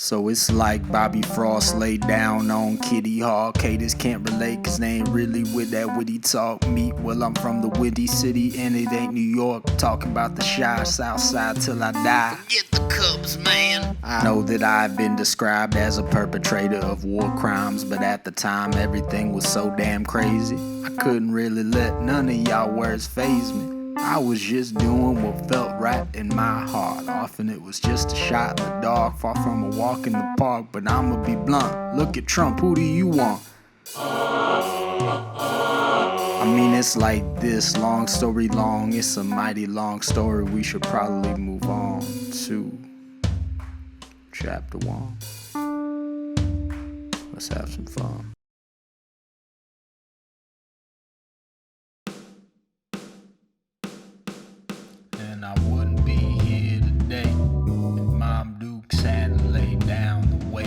So it's like Bobby Frost laid down on Kitty Hawk. Haters can't relate cause they ain't really with that witty talk. Well, I'm from the Windy City and it ain't New York. Talking about the shy South Side till I die. Forget the Cubs, man. I know that I've been described as a perpetrator of war crimes, but at the time everything was so damn crazy. I couldn't really let none of y'all words faze me. I was just doing what felt right in my heart. Often it was just a shot in the dark, far from a walk in the park. But I'ma be blunt, look at Trump, who do you want? I mean, it's like this, long story long, it's a mighty long story. We should probably move on to chapter 1. Let's have some fun. And I wouldn't be here today if Mom Dukes hadn't laid down the weight.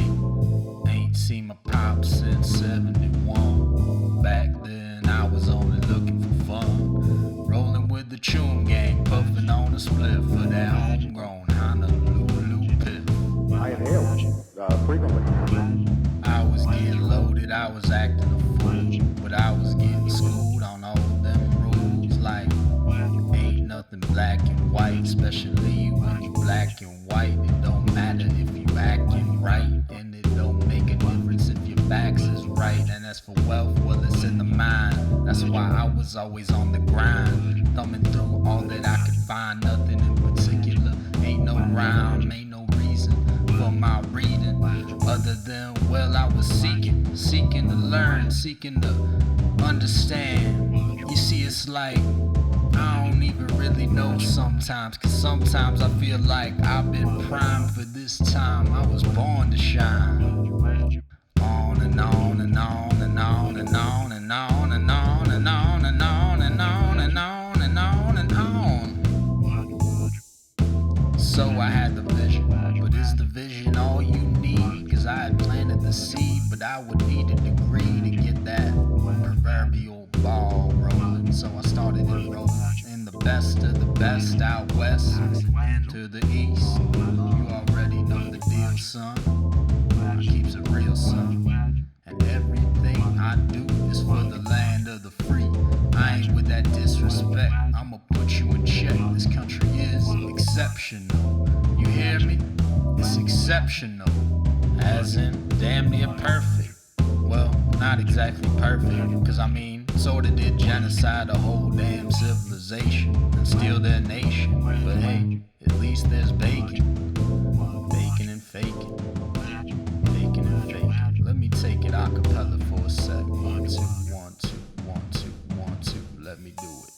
Ain't seen my pop since 71. Back then I was only looking for fun. Rolling with the Choom gang, puffing on a spliff for that homegrown Honolulu piff. I inhale frequently. I was getting loaded, I was acting a fool, but I was getting schooled on all them rules like ain't nothing black and white, especially when you black and white. It don't matter if you acting right, and it don't make a difference if your backs is right. And as for wealth, well, it's in the mind. That's why I was always on the grind, thumbing through all that I could find. Nothing in particular, ain't no rhyme, ain't no reason for my reading other than, well, I was seeking to learn, seeking to understand. You see, it's like I don't even really know sometimes, cause sometimes I feel like I've been primed for this time. I was born to shine. On and on and on and on and on and on and on and on and on and on and on and on and on. So I had the vision, but is the vision all you need? Cause I had planted the seed, but I would need a degree to get that proverbial ball rolling. So I started enrolling in the best of the best out west and to the east. You already know the deal, son. I keeps it real, son. And everything I do is for the land of the free. I ain't with that disrespect, I'ma put you in check. This country is exceptional. You hear me? It's exceptional. As in, damn near perfect. Well, not exactly perfect, cause I mean, sorta did genocide a whole damn civilization and steal their nation. But hey, at least there's bacon. Bacon and faking. Bacon and faking. Let me take it a cappella for a sec. 1, 2, 1, 2, 1, 2, 1, 2. Let me do it.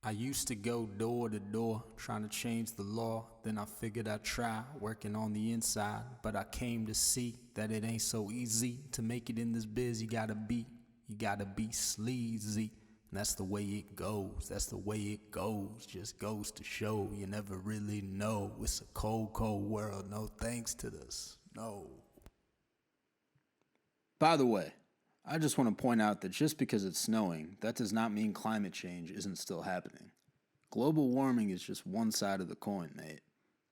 I used to go door to door, trying to change the law. Then I figured I'd try, working on the inside. But I came to see that it ain't so easy. To make it in this biz, you gotta be sleazy. And that's the way it goes, that's the way it goes. Just goes to show you never really know. It's a cold, cold world, no thanks to this, no. By the way, I just want to point out that just because it's snowing, that does not mean climate change isn't still happening. Global warming is just one side of the coin, mate.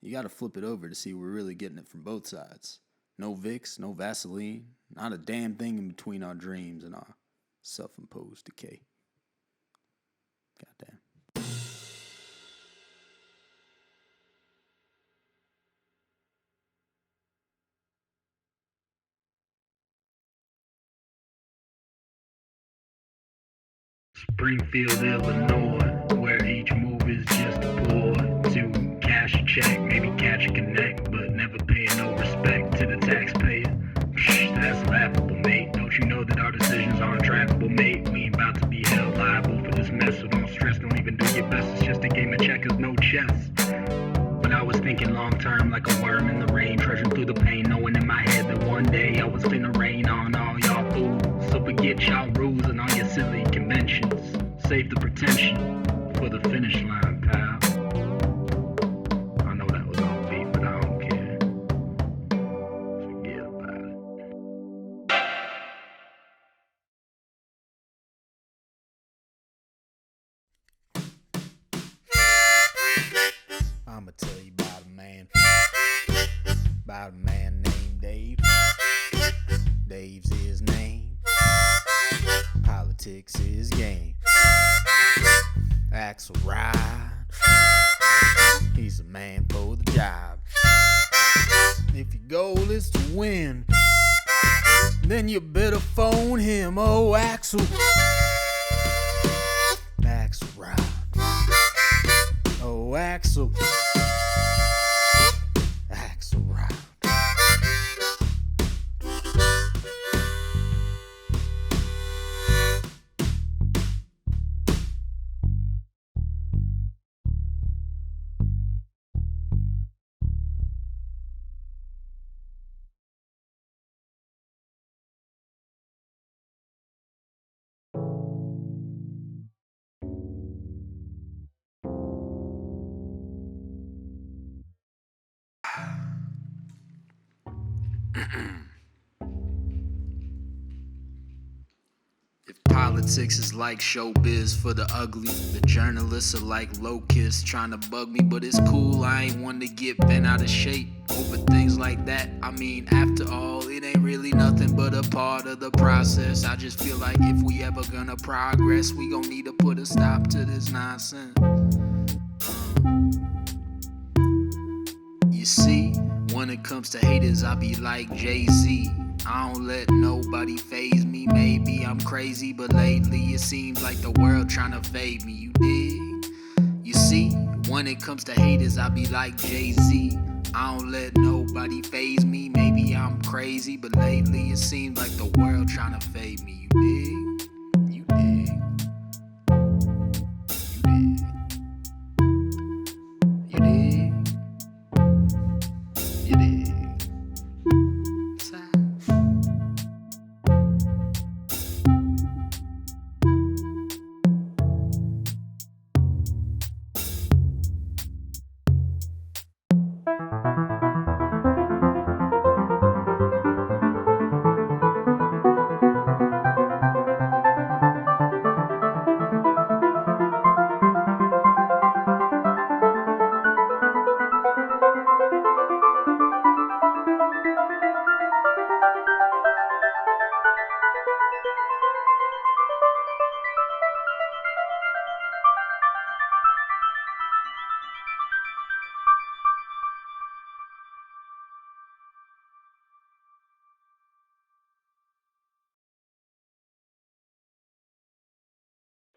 You gotta flip it over to see we're really getting it from both sides. No Vicks, no Vaseline, not a damn thing in between our dreams and our self-imposed decay. Goddamn. Springfield, Illinois, where each move is just a ploy to cash a check, maybe catch a connect, but never paying no respect to the taxpayer. That's laughable, mate. Don't you know that our decisions aren't trackable, mate? We ain't about to be held liable for this mess, so don't stress, don't even do your best. It's just a game of checkers, no chess. But I was thinking long term, like a worm in the rain, trudging through the pain, knowing in my head that one day I was finna rain on all y'all fools. So forget y'all rules and all your silly conventions. Save the pretension for the finish line, pal. I know that was off beat, but I don't care. Forget about it. I'ma tell you about a man about a man named Dave. Dave's his name. Politics is game. Axel ride. He's a man for the job. If your goal is to win, then you better phone him. Oh, Axel. Axel ride. Oh, Axel. Axel ride. If politics is like showbiz for the ugly, the journalists are like locusts trying to bug me, but it's cool, I ain't one to get bent out of shape over things like that. I mean, after all, it ain't really nothing but a part of the process. I just feel like if we ever gonna progress, we gon' need to put a stop to this nonsense. You see, when it comes to haters, I be like Jay-Z. I don't let nobody faze me. Maybe I'm crazy, but lately it seems like the world tryna fade me. You dig? You see, when it comes to haters, I be like Jay-Z. I don't let nobody faze me. Maybe I'm crazy, but lately it seems like the world tryna fade me. You dig? You dig? You dig? You dig? You dig?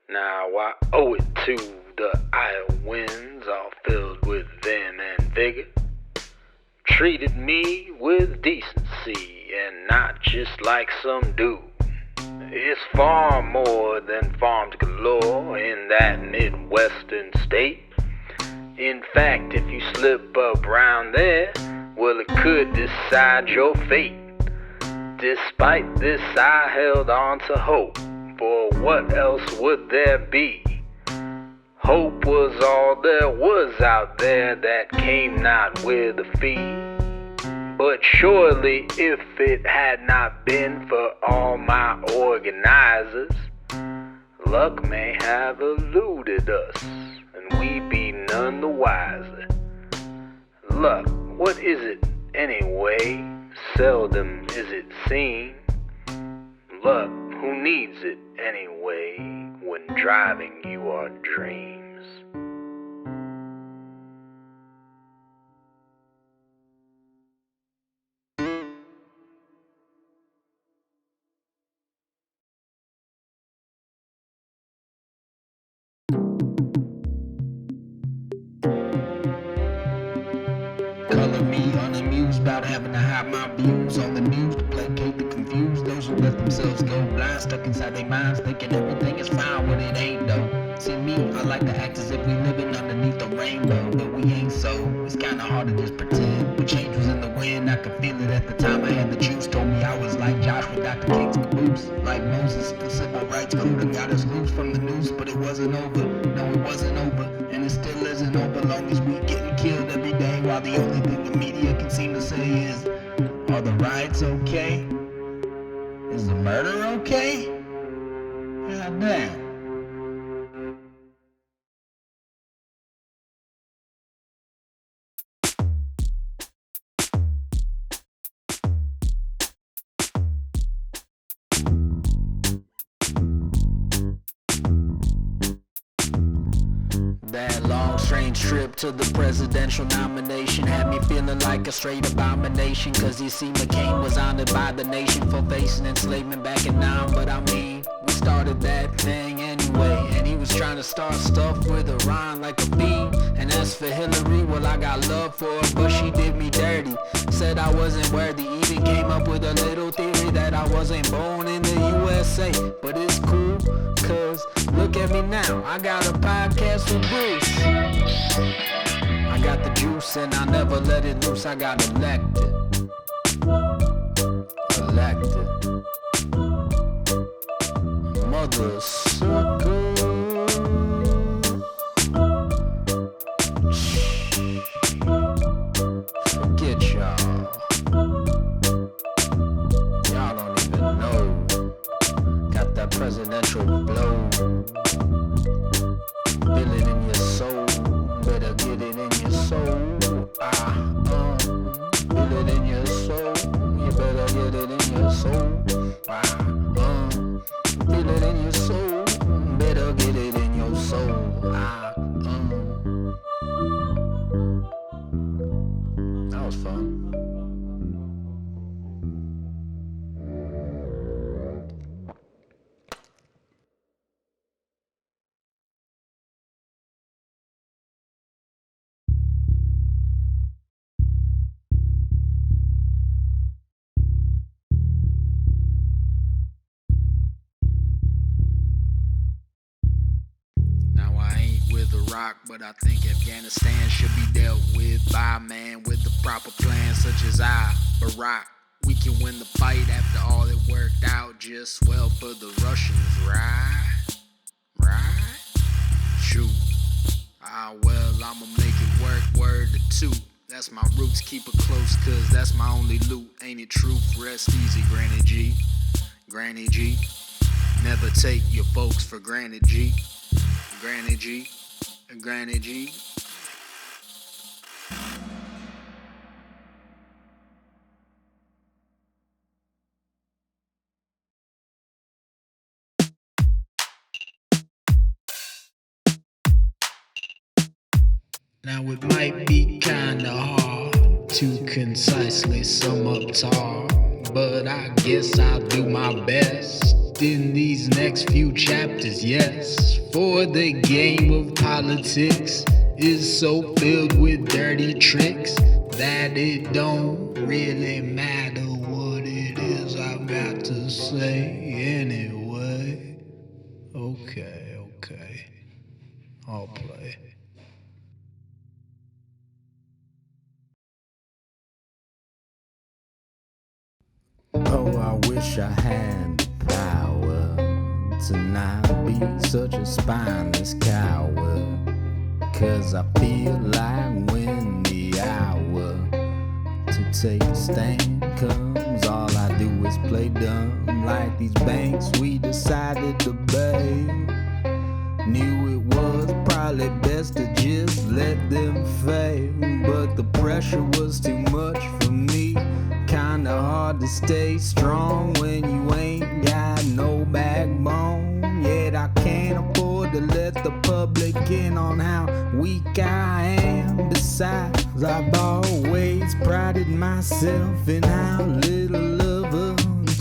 Now I owe it to the idle winds, all filled with vim and vigor. Treated me with decency and not just like some dude. It's far more than farms galore in that Midwestern state. In fact, if you slip up round there, well, it could decide your fate. Despite this, I held on to hope. For what else would there be? Hope was all there was out there that came not with a fee. But surely if it had not been for all my organizers, luck may have eluded us, and we be none the wiser. Luck, what is it anyway? Seldom is it seen. Luck, who needs it anyway when driving your dreams? Color me unamused about having to hide my views on the news to placate the confused. Those who let themselves go blind, stuck inside their minds, thinking everything is fine when it ain't though. See me, I like to act as if we living underneath the rainbow, but we ain't so. It's kinda hard to just pretend. But change was in the wind, I could feel it at the time I had the juice. Told me I was like Josh with Dr. King's caboose. Like Moses, the civil rights crew done got us loose from the noose, but it wasn't over. No, it wasn't over, and it still isn't over. Long as we getting killed every day, while the only thing the media can seem to say is, are the riots okay? Is the murder okay? God damn. That long strange trip to the presidential nomination had me feeling like a straight abomination. Cause you see McCain was honored by the nation for facing enslavement back in 9. But I mean, we started that thing anyway. And he was trying to start stuff with a rhyme like a beat. And as for Hillary, well, I got love for her, but she did me dirty. Said I wasn't worthy, even came up with a little theory that I wasn't born in the USA. But it's cool, cause look at me now, I got a podcast with Bruce. I got the juice and I never let it loose. I got elected. Mother sucker. Forget y'all. Y'all don't even know. Got that presidential blow. Feel it in your soul. Better get it in your soul. Feel it in your soul. You better get it in your soul. Feel it in your soul. Better get it in your soul. That was fun. Now I ain't with Iraq, but I think Afghanistan should be dealt with by a man with the proper plan, such as Barack. We can win the fight after all it worked out just well for the Russians, right? Shoot. Well, I'ma make it work, word to two. That's my roots, keep it close, cause that's my only loot. Ain't it true? Rest easy, Granny G. Granny G. Never take your folks for granted, G. Granny G. Granny G. Now it might be kinda hard to concisely sum up talk, but I guess I'll do my best in these next few chapters, yes. For the game of politics is so filled with dirty tricks that it don't really matter what it is I've got to say anyway. Okay, I'll play. Oh, I wish I had the power to not be such a spineless coward. Cause I feel like when the hour to take a stand comes, all I do is play dumb like these banks we decided to bait. Knew it was probably best to just let them fail, but the pressure was too much for me. Kinda hard to stay strong when you ain't got no backbone. Yet I can't afford to let the public in on how weak I am. Besides, I've always prided myself in how little of a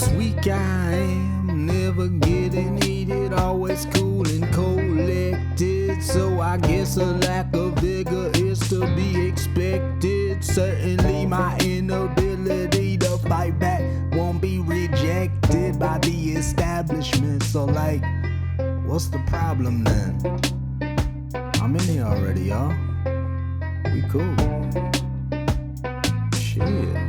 tweak I am. Never getting heated, always cool and collected. So I guess a lack of vigor is to be expected. Certainly my inability to fight back won't be rejected by the establishment. So like, what's the problem then? I'm in here already, y'all. We cool. Shit.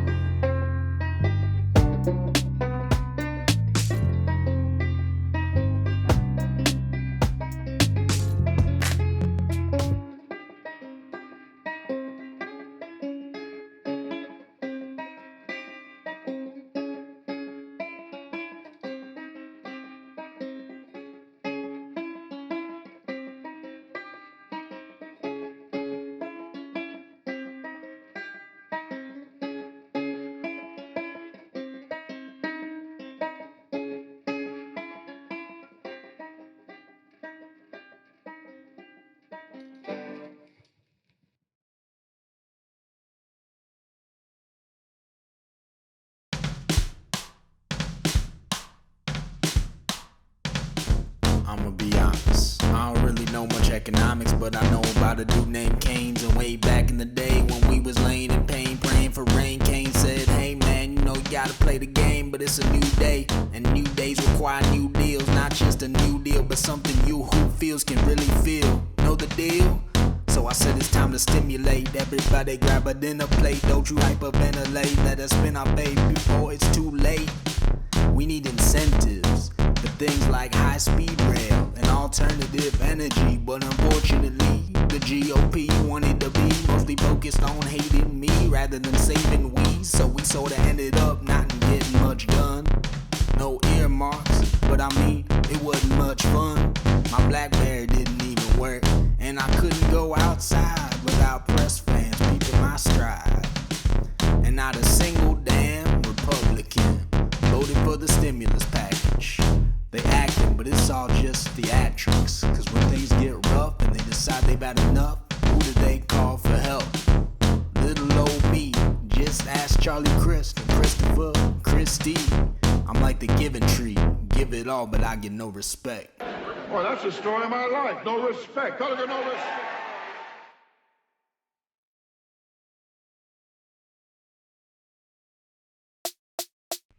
economics, but I know about a dude named Keynes. And way back in the day when we was laying in pain, praying for rain, Keynes said, hey man, you know you gotta play the game, but it's a new day, and new days require new deals. Not just a new deal, but something you who feels can really feel. Know the deal? So I said it's time to stimulate. Everybody grab a dinner plate. Don't you hyperventilate. Let us spin our baby before it's too late. We need incentives for things like high-speed rail and alternative energy. But unfortunately, the GOP wanted to be mostly focused on hating me rather than saving we. So we sorta ended up not getting much done. No earmarks, but I mean, it wasn't much fun. My BlackBerry didn't even work, and I couldn't go outside without press fans peeping my stride. And not a single damn Republican voted for the stimulus package. They acting, but it's all just theatrics. Cause when things get rough and they decide they've had enough, who do they call for help? Little old me, just ask Charlie Crist and Christopher Christie. I'm like the giving tree, give it all, but I get no respect. Boy, that's the story of my life. No respect. Gotta get no respect.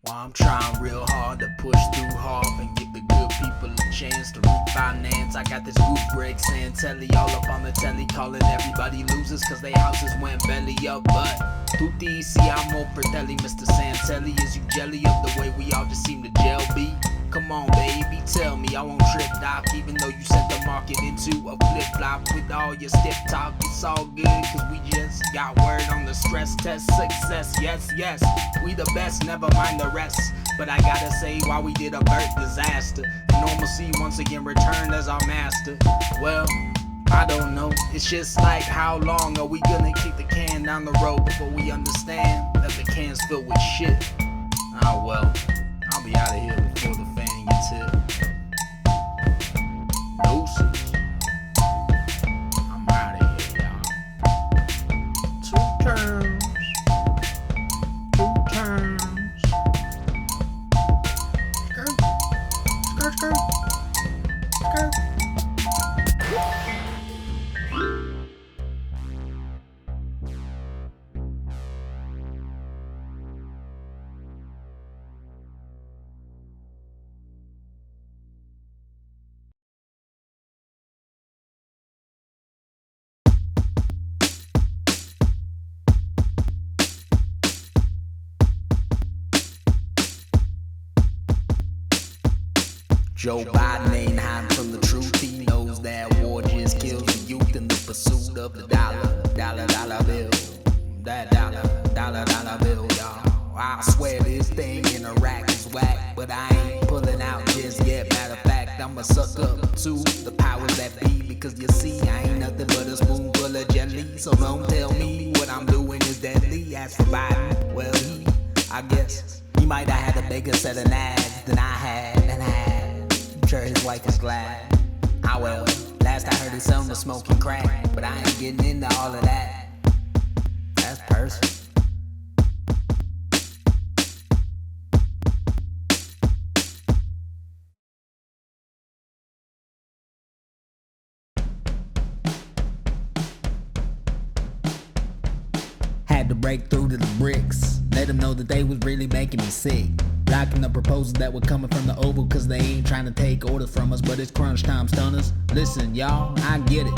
While I'm trying real hard to push through half and give the good people a chance to refinance, I got this group Greg Santelli all up on the telly calling everybody losers cause they houses went belly up. But tutti siamo fratelli, Mr. Santelli, is you jelly of the way we all just seem to gel be? Come on baby, tell me I won't trip doc, even though you set the market into a flip-flop with all your stiff talk. It's all good cause we just got word on the stress test success. Yes, yes, we the best, never mind the rest. But I gotta say, while we did a birth disaster, normalcy once again returned as our master. Well, I don't know, it's just like how long are we gonna kick the can down the road before we understand that the can's filled with shit? Ah well, I'll be out of here before the fan gets hit. Deuces. I'm out of here, y'all. Two turns. Skirt. Joe Biden ain't hiding from the truth. He knows that war just kills the youth in the pursuit of the dollar bill. That dollar bill, y'all. I swear this thing in Iraq is whack, but I ain't pulling out just yet. Matter of fact, I'ma suck up to the powers that be, because you see, I ain't nothing but a spoonful of jelly. So don't tell me what I'm doing is deadly. As for Biden, well, I guess he might have had a bigger set of nads than I had. I'm sure his wife is glad. Ah well, last I heard his son was smoking crack, but I ain't getting into all of that. That's personal. Had to break through to the bricks, let them know that they was really making me sick. Blocking the proposals that were coming from the Oval, cause they ain't trying to take orders from us, but it's crunch time, stunners. Listen, y'all, I get it,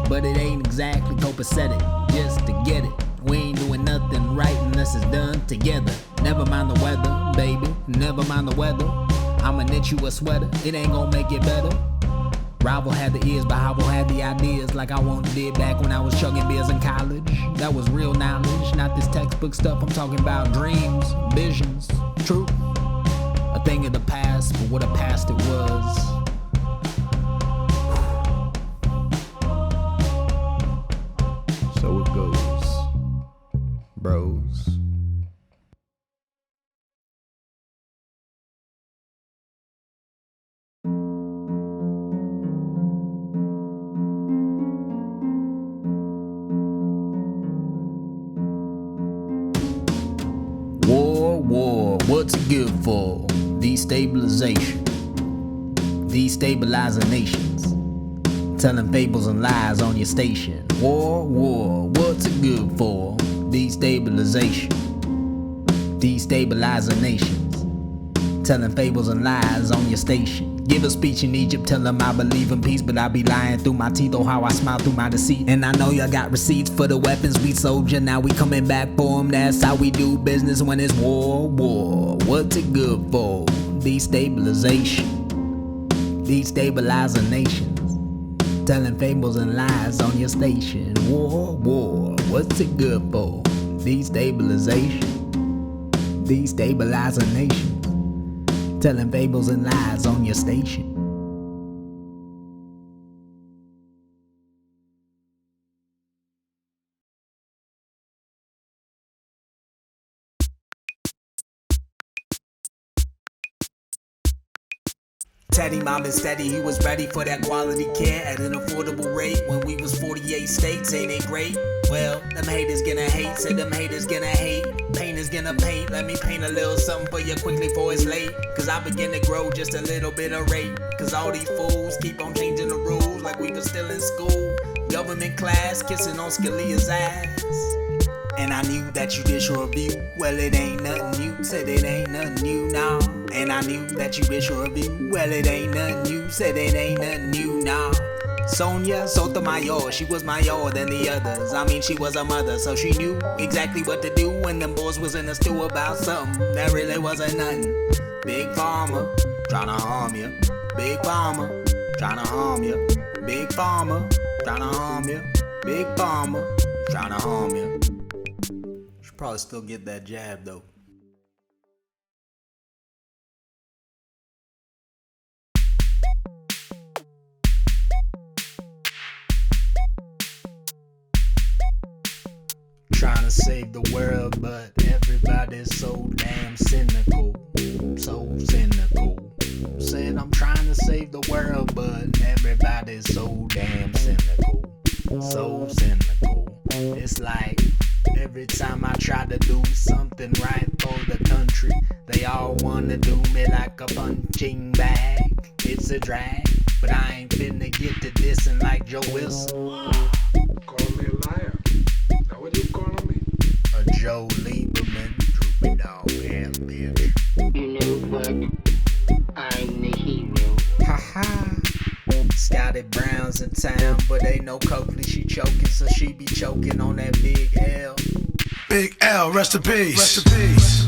but it ain't exactly copacetic just to get it. We ain't doing nothing right unless it's done together. Never mind the weather, baby, never mind the weather. I'ma knit you a sweater, it ain't gonna make it better. Rival had the ears, but Hobble had the ideas, like I once did back when I was chugging beers in college. That was real knowledge, not this textbook stuff. I'm talking about dreams, visions, truth. A thing of the past, but what a past it was. So it goes, bros. War, what's it good for? Destabilization, destabilizing nations, telling fables and lies on your station. War, what's it good for? Destabilization, destabilizing nations, telling fables and lies on your station. Give a speech in Egypt, tell them I believe in peace, but I be lying through my teeth, oh how I smile through my deceit. And I know y'all got receipts for the weapons we sold ya, now we coming back for them. That's how we do business when it's war, what's it good for? Destabilization, destabilizing nations, telling fables and lies on your station. War, what's it good for? Destabilization, destabilizing nations, telling fables and lies on your station. Teddy mom is steady, he was ready for that quality care at an affordable rate when we was 48 states, ain't it great? Well, them haters gonna hate, said them haters gonna hate. Paint is gonna paint, let me paint a little something for you quickly before it's late. Cause I begin to grow just a little bit of rate. Cause all these fools keep on changing the rules like we was still in school. Government class, kissing on Scalia's ass. And I knew that judicial review, well it ain't nothing new, said it ain't nothing new now. And I knew that judicial review, well it ain't nothing new, said it ain't nothing new now. Sonia Sotomayor, she was mayor than the others. I mean she was a mother, so she knew exactly what to do when them boys was in the stew about something that really wasn't nothing. Big Pharma, tryna harm you. Big Pharma, tryna harm you. Big Pharma, tryna harm you. Big Pharma, tryna harm you. Should probably still get that jab though. Trying to save the world, but everybody's so damn cynical. So cynical. Said I'm trying to save the world, but everybody's so damn cynical. So cynical. It's like every time I try to do something right for the country, they all wanna do me like a punching bag. It's a drag, but I ain't finna get to dissing like Joe Wilson. Call me a liar. Is that what you calling me? A Joe Lieberman, droopy dog ass bitch. You know what? I'm the hero. Haha. Scotty Brown's in town, but ain't no Coakley, she choking, so she be choking on that big L. Big L, rest in peace. Rest in peace.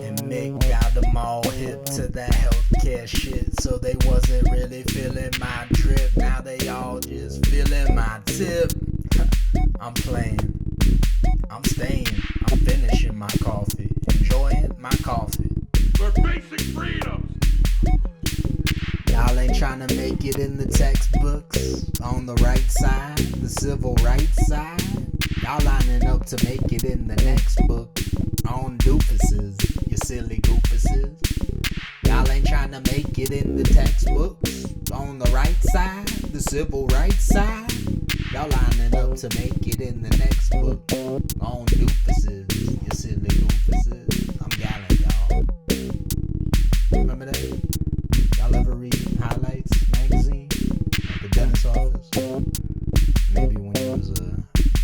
And Mick got them all hip to that healthcare shit, so they wasn't really feeling my drip. Now they all just feeling my tip. I'm playing, I'm staying, I'm finishing my coffee, enjoying my coffee. For basic freedoms. Y'all ain't trying to make it in the textbooks on the right side, the civil rights side. Y'all lining up to make it in the next book on doofuses, you silly goofuses. Y'all ain't trying to make it in the textbooks on the right side, the civil rights side. Y'all lining up to make it in the next book on doofuses, you silly goofuses. I'm gallant, y'all. Remember that? Y'all ever read Highlights magazine at the dentist's office? Maybe when you was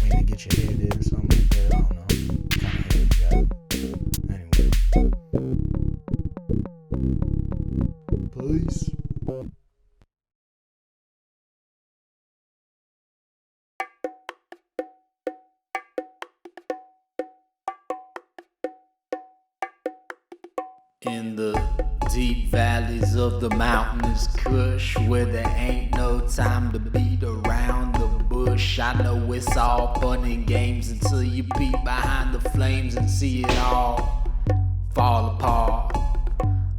when you get your hair did or something like that. I don't know. What kind of hair you got? Anyway. Peace. In the deep valleys of the mountainous Kush, where there ain't no time to beat around the bush. I know it's all fun and games until you peek behind the flames and see it all fall apart.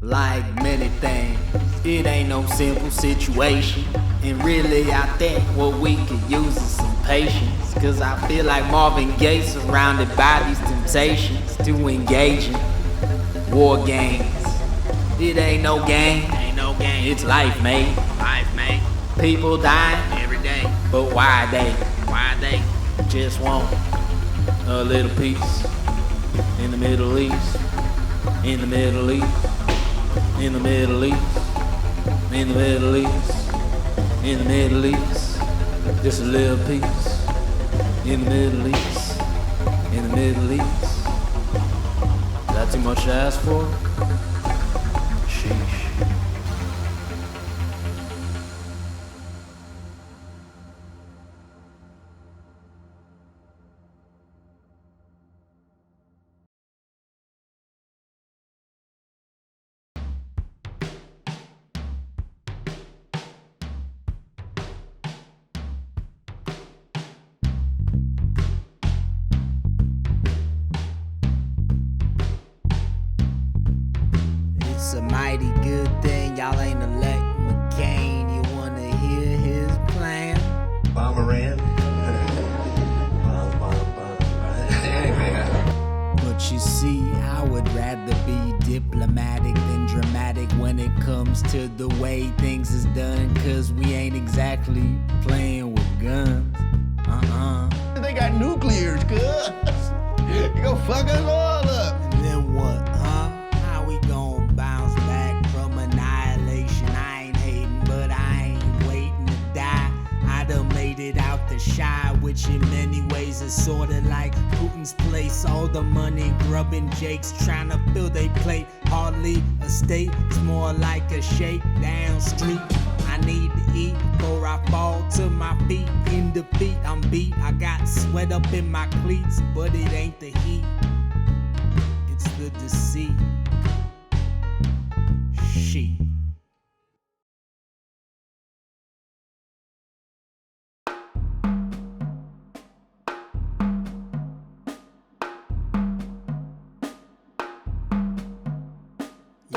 Like many things, it ain't no simple situation. And really I think what we could use is some patience. Cause I feel like Marvin Gaye surrounded by these temptations to engage in war games. It ain't no game, it's life, mate. People dying every day, but why they just want a little peace in the Middle East, in the Middle East, in the Middle East, in the Middle East, just a little piece, in the Middle East, in the Middle East. Is that too much to ask for? Sheesh. It's a mighty good thing y'all ain't elect McCain. You wanna hear his plan? Bomberan. But you see, I would rather be diplomatic than dramatic when it comes to the way things is done, cause we ain't exactly playing with guns. They got nuclears, cuz. You gon' fuck us all up. And then what, huh? How we gon' bounce back from annihilation? I ain't hating, but I ain't waiting to die. I done made it out the shy, which in many ways is sorta like Putin's place. All the money grubbing jakes trying to fill they plate. Hardly a state, it's more like a shakedown street. I need to eat before I fall to my feet. In defeat, I'm beat. I got sweat up in my cleats, but it ain't the heat, it's the deceit. Sheep.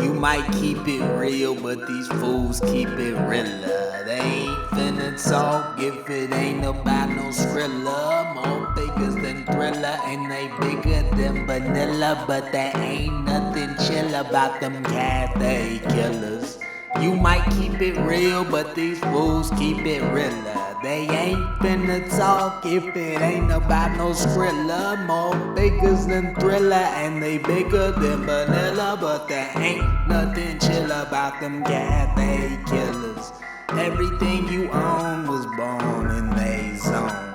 You might keep it real, but these fools keep it realer. They ain't finna talk if it ain't about no Skrilla. More figures than Thriller, and they bigger than vanilla. But there ain't nothing chill about them cafe killers. You might keep it real, but these fools keep it realer. They ain't finna talk if it ain't about no Skrilla. More figures than Thriller, and they bigger than vanilla. But there ain't nothing chill about them cafe killers. Everything you own was born in they zone.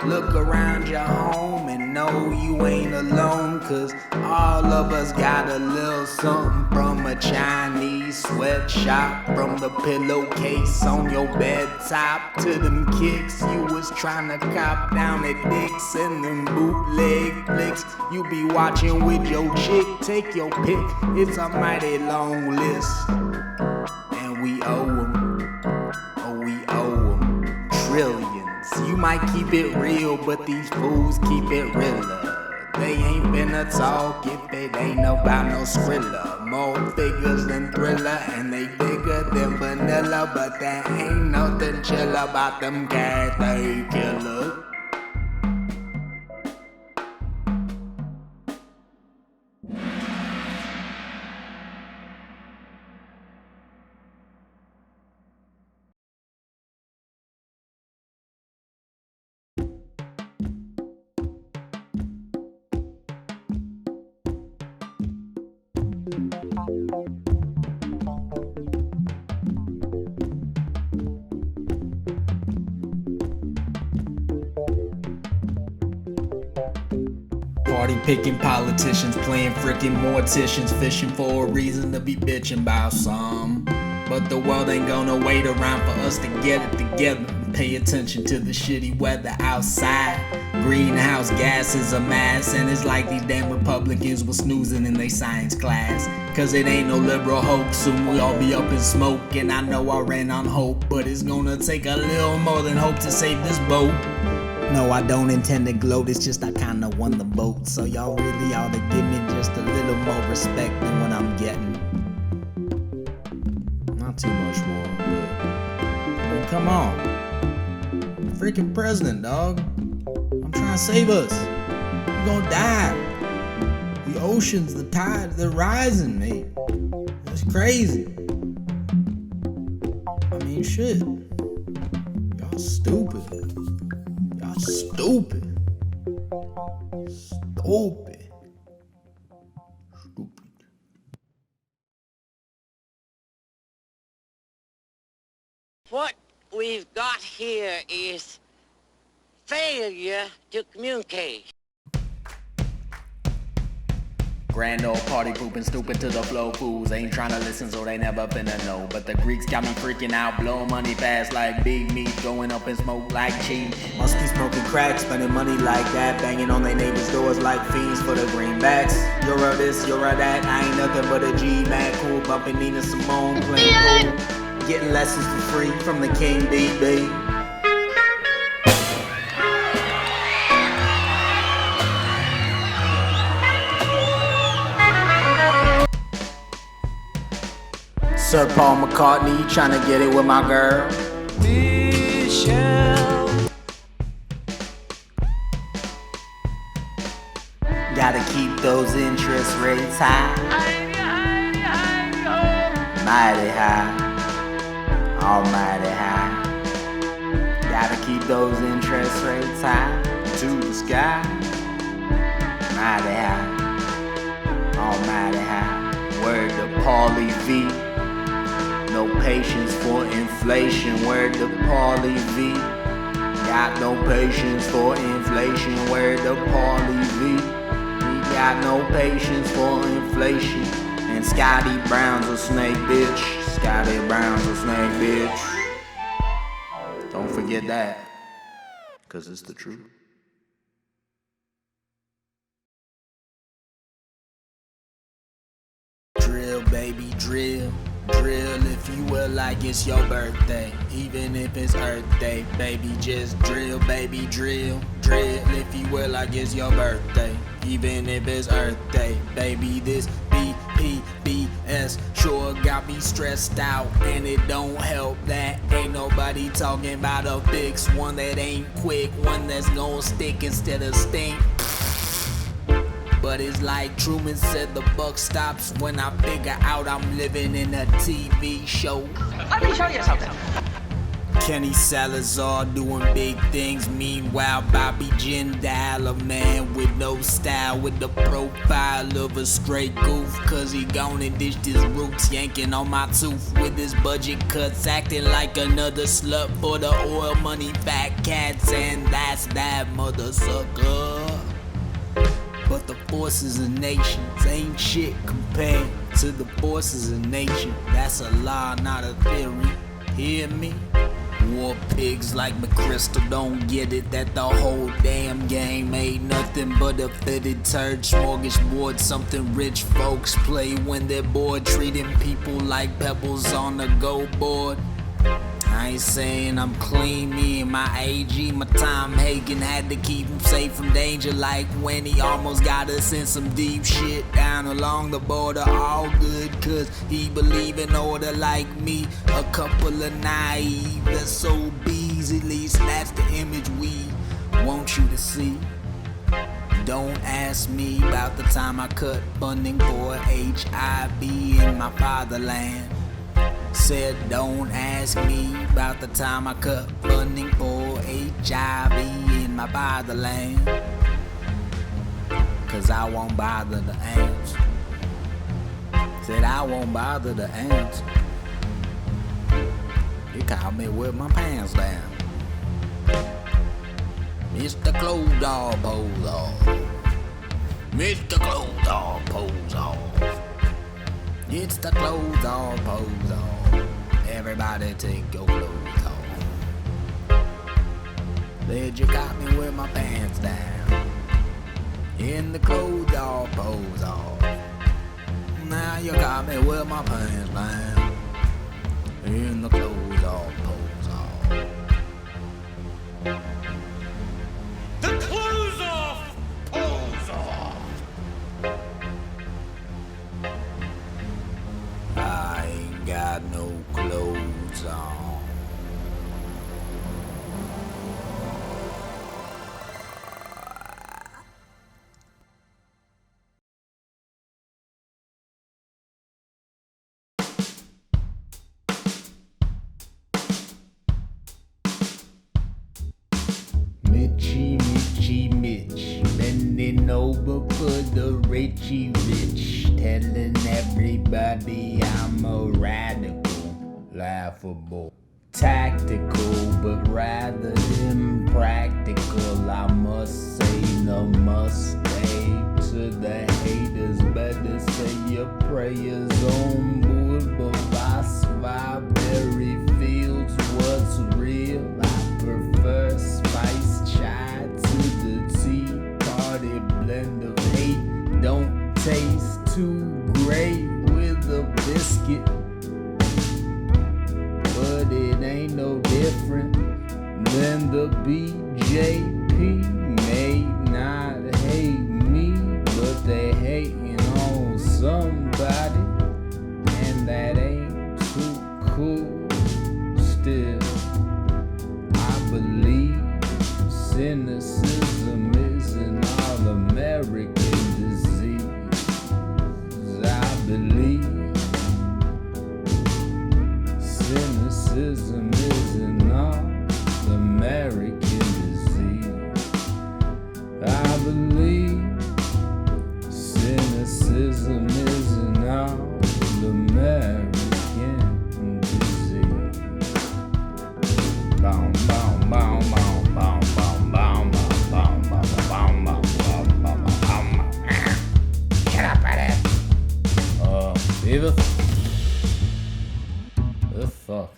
Look around your home and know you ain't alone, cause all of us got a little something from a Chinese sweatshop. From the pillowcase on your bed top to them kicks you was trying to cop down at dicks and them bootleg flicks you be watching with your chick. Take your pick, it's a mighty long list, and we owe 'em trillions. You might keep it real, but these fools keep it realer. They ain't finna talk if it ain't about no Skrilla. More figures than Thriller, and they bigger than vanilla. But there ain't nothing chill about them cafe killers. Party picking politicians, playing frickin' morticians, fishing for a reason to be bitching about some. But the world ain't gonna wait around for us to get it together. Pay attention to the shitty weather outside. Greenhouse gases a mass, and it's like these damn Republicans were snoozing in their science class. Cause it ain't no liberal hoax, soon we all be up in smoke. And I know I ran on hope, but it's gonna take a little more than hope to save this boat. No, I don't intend to gloat, it's just I kinda won the vote. So y'all really ought to give me just a little more respect than what I'm getting. Not too much more, but I mean, come on. I'm the freaking president, dog. I'm trying to save us. We're gonna die. The oceans, the tides, they're rising, mate. That's crazy. I mean, shit. Y'all stupid. Stupid. Stupid. we've got here is failure to communicate. Grand old party pooping, stupid to the flow. Fools ain't tryna listen, so they never finna know. But the Greeks got me freaking out, blowing money fast like big meat, going up in smoke like cheese. Must be smoking crack, spending money like that, banging on their neighbors' doors like fiends for the greenbacks. You're a this, you're a that, I ain't nothing but a G-Mac, cool, bumping Nina Simone, playing pool, getting lessons for free from the King BB. Sir Paul McCartney, tryna get it with my girl. Michelle. Gotta keep those interest rates high. Mighty high. Almighty high. Gotta keep those interest rates high. To the sky. Mighty high. Almighty high. Word to Paulie V. No patience for inflation, word to Paulie V. Got no patience for inflation, word to Paulie V. We got no patience for inflation. And Scotty Brown's a snake bitch. Scotty Brown's a snake bitch. Don't forget that, 'cause it's the truth. Drill, baby, drill. Drill if you will, like it's your birthday. Even if it's Earth Day, baby, just drill, baby, drill. Drill if you will, like it's your birthday. Even if it's Earth Day, baby, this BPBS sure got me stressed out. And it don't help that ain't nobody talking about a fix. One that ain't quick, one that's gonna stick instead of stink. But it's like Truman said, the buck stops when I figure out I'm living in a TV show. Let me show you something. Kenny Salazar doing big things. Meanwhile, Bobby Jindal, a man with no style, with the profile of a straight goof. 'Cause he gone and dished his roots, yanking on my tooth with his budget cuts, acting like another slut for the oil money fat cats. And that's that mother sucker. But the forces of nations ain't shit compared to the forces of nature. That's a law, not a theory. Hear me? War pigs like McChrystal don't get it that the whole damn game ain't nothing but a fitted turd smorgasbord. Something rich folks play when they're bored, treating people like pebbles on a go board. I ain't saying I'm clean, me and my AG, my Tom Hagen had to keep him safe from danger. Like when he almost got us in some deep shit down along the border. All good 'cause he believe in order like me. A couple of naive SOBs, at least that's the image we want you to see. Don't ask me about the time I cut funding for HIV in my fatherland. Said don't ask me about the time I cut funding for HIV in my fatherland. 'Cause I won't bother the ants. Said I won't bother the ants. You caught me with my pants down. Mr. Clothes Dog pose off. Mr. Clothes Dog pose off. It's the clothes all pose off. Everybody take your clothes off. Said you got me with my pants down. In the clothes all pose off. Now you got me with my pants down. In the clothes all pose off. The clothes off! Pose off! I ain't got no clothes on. Mitch, bending over for the Richie Rich, telling everybody I'm a radical, laughable. tactical, but rather impractical. I must say namaste to the haters. Better say your prayers on board, but I swear berry fields what's real. I prefer spice chai to the tea party blend of hate. Don't taste too great with a biscuit, but it ain't no different than the BJP. May not hate me, but they hating on somebody, and that ain't too cool. Still, I believe cynicism is an all-American disease. I believe cynicism is an all-American disease. I believe cynicism is an all-American disease. Bow, bow, bow, bow, bow, bow, bow, bow, bow, bow, bow, bow, bow. Get up at it. Beavis? This sucks.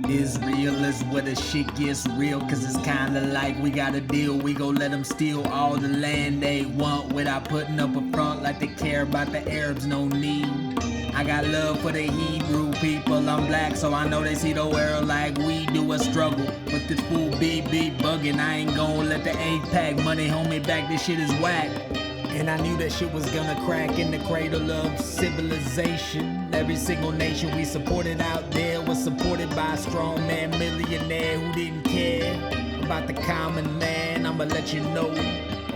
Is real is where the shit gets real, cause it's kinda like we got a deal. We gon' let them steal all the land they want without putting up a front like they care about the Arabs, no need. I got love for the Hebrew people. I'm black, so I know they see the world like we do. A struggle with this fool BB bugging. I ain't gon' let the 8-pack money hold me back. This shit is whack. And I knew that shit was gonna crack in the cradle of civilization. Every single nation we supported out there was supported by a strong man millionaire who didn't care about the common man. I'ma let you know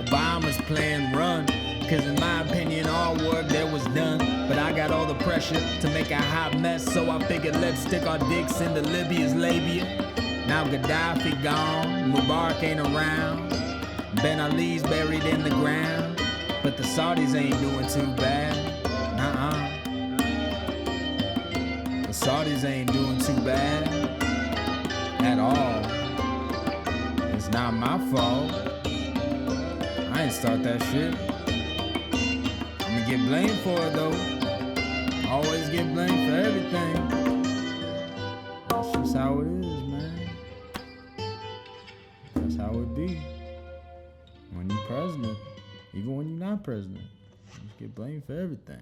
Obama's plan run, cause in my opinion all work there was done. But I got all the pressure to make a hot mess, so I figured let's stick our dicks into Libya's labia. Now Gaddafi gone, Mubarak ain't around, Ben Ali's buried in the ground, but the Saudis ain't doing too bad. The Saudis ain't doing too bad at all. It's not my fault. I ain't start that shit. I'ma get blamed for it though. Always get blamed for everything. That's just how it is, man. That's how it be. When you president, even when you're not president, you just get blamed for everything.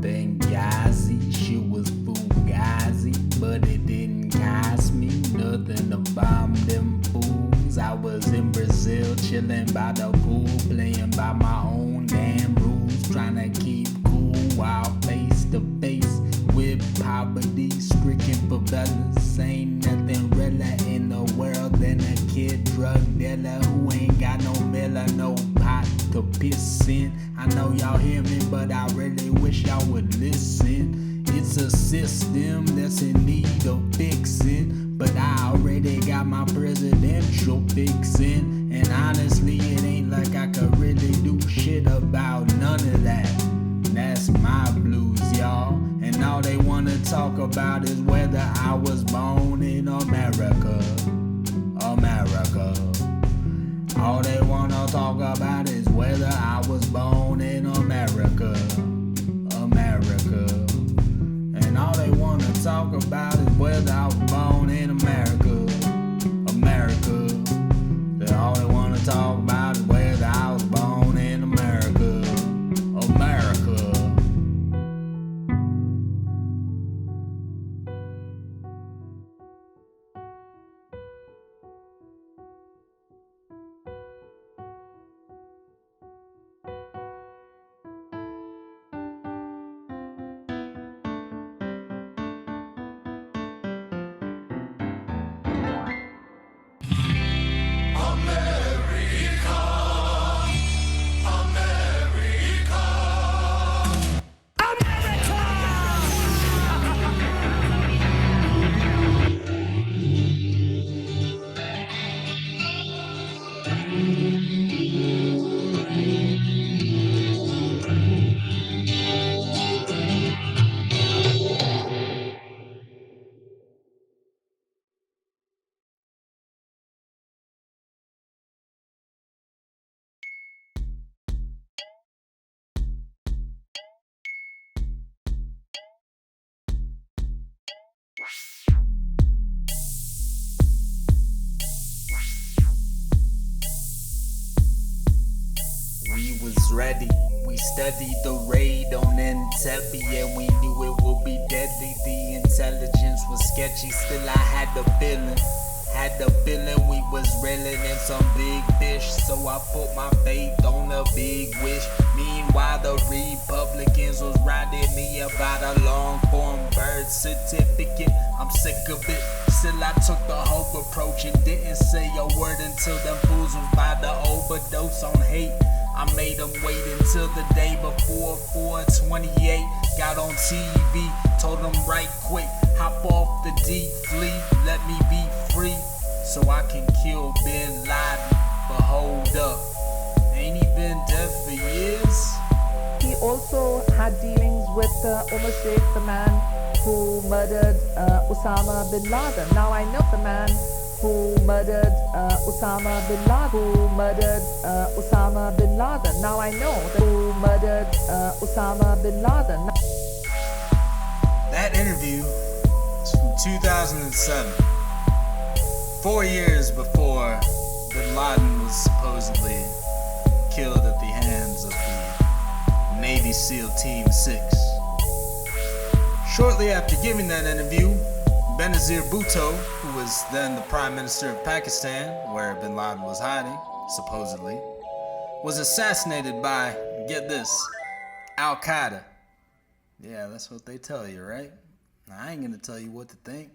Benghazi, shit was fugazi, but it didn't cost me nothing to bomb them fools. I was in Brazil, chilling by the pool, playing by my own damn rules, trying to keep cool while face to face with poverty, stricken favelas. Ain't nothing realer in the world than a kid drug dealer who ain't got no miller, no pot to piss in. I know y'all hear me, but I really wish y'all would listen. It's a system that's in need of fixing, but I already got my presidential fixin'. And honestly, it ain't like I could really do shit about none of that. That's my blues, y'all. And all they wanna talk about is whether I was born in America. America. All they wanna talk about is whether I was born in America. America. And all they wanna talk about is whether I was born in America. That all they wanna talk about is whether I was born in America. We was ready, we studied the raid on Entebbe, and we knew it would be deadly. The intelligence was sketchy, still I had the feeling we was reeling in some big fish. So I put my faith on a big wish. Meanwhile the Republicans was writing me about a long form birth certificate. I'm sick of it, still I took the hope approach and didn't say a word until them fools was by to overdose on hate. I made them wait until the day before 4/28. Got on TV, told them right quick, hop off the D, flee, let me be free, so I can kill Bin Laden. But hold up, ain't he been dead for years? He also had dealings with Omar Sheikh, the man who murdered Osama bin Laden. Now I know the man who murdered Osama bin Laden, Osama bin Laden. Now I know who murdered Osama bin Laden. That interview is from 2007, 4 years before bin Laden was supposedly killed at the hands of the Navy SEAL Team 6. Shortly after giving that interview, Benazir Bhutto, who was then the Prime Minister of Pakistan, where bin Laden was hiding, supposedly, was assassinated by, get this, Al-Qaeda. Yeah, that's what they tell you, right? Now, I ain't gonna tell you what to think.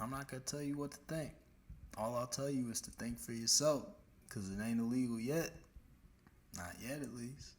I'm not gonna tell you what to think. All I'll tell you is to think for yourself, because it ain't illegal yet. Not yet, at least.